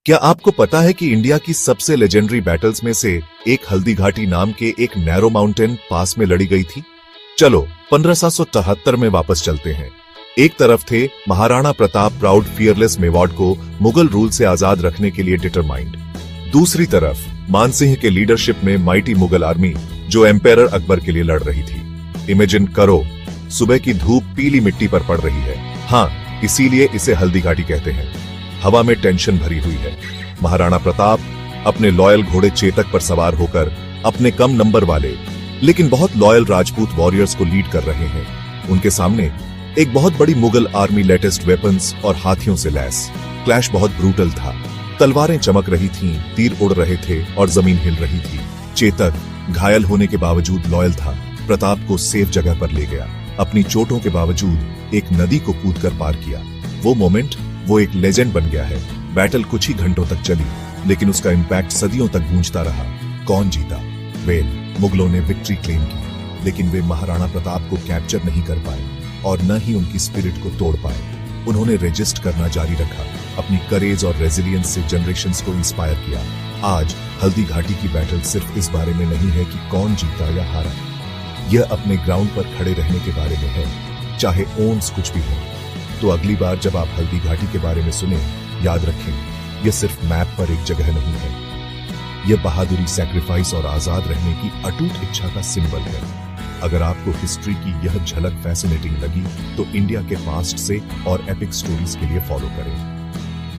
क्या आपको पता है कि इंडिया की सबसे लेजेंडरी बैटल्स में से एक हल्दी घाटी नाम के एक नैरो माउंटेन पास में लड़ी गई थी? चलो 1573 में वापस चलते हैं। एक तरफ थे महाराणा प्रताप, प्राउड फियरलेस मेवाड़ को मुगल रूल से आजाद रखने के लिए डिटरमाइंड। दूसरी तरफ मानसिंह के लीडरशिप में माइटी मुगल आर्मी जो एम्पायर अकबर के लिए लड़ रही थी। इमेजिन करो, सुबह की धूप पीली मिट्टी पर पड़ रही है। हाँ, इसीलिए इसे हल्दी घाटी कहते हैं। हवा में टेंशन भरी हुई है। महाराणा प्रताप अपने लॉयल घोड़े चेतक पर सवार होकर अपने कम नंबर वाले लेकिन बहुत लॉयल राजपूत वॉरियर्स को लीड कर रहे हैं। उनके सामने एक बहुत बड़ी मुगल आर्मी लेटेस्ट वेपन्स और हाथियों से लैस। क्लैश बहुत ब्रूटल था। तलवारें चमक रही थीं, तीर उड़ रहे थे और जमीन हिल रही थी। चेतक घायल होने के बावजूद लॉयल था। प्रताप को सेफ जगह पर ले गया। अपनी चोटों के बावजूद एक नदी को कूदकर पार किया। वो मोमेंट वो एक लेजेंड बन गया है। बैटल कुछ ही घंटों तक चली, लेकिन उसका इंपैक्ट सदियों तक गूंजता रहा। कौन जीता? वेल, मुगलों ने विक्ट्री क्लेम की, लेकिन वे महाराणा प्रताप को कैप्चर नहीं कर पाए और न ही उनकी स्पिरिट को तोड़ पाए। उन्होंने रेजिस्ट करना जारी रखा, अपनी करेज और रेजिलियंस से जनरेशंस को इंस्पायर किया। आज हल्दी घाटी की बैटल सिर्फ इस बारे में नहीं है कि कौन जीता या हारा। यह अपने ग्राउंड पर खड़े रहने के बारे में है, चाहे ओन्स कुछ भी हो। तो अगली बार जब आप हल्दी घाटी के बारे में सुने, याद रखें, यह सिर्फ मैप पर एक जगह नहीं है। यह बहादुरी, सैक्रिफाइस और आजाद रहने की अटूट इच्छा का सिंबल है। अगर आपको हिस्ट्री की यह झलक फैसिनेटिंग लगी, तो इंडिया के पास्ट से और एपिक स्टोरीज के लिए फॉलो करें।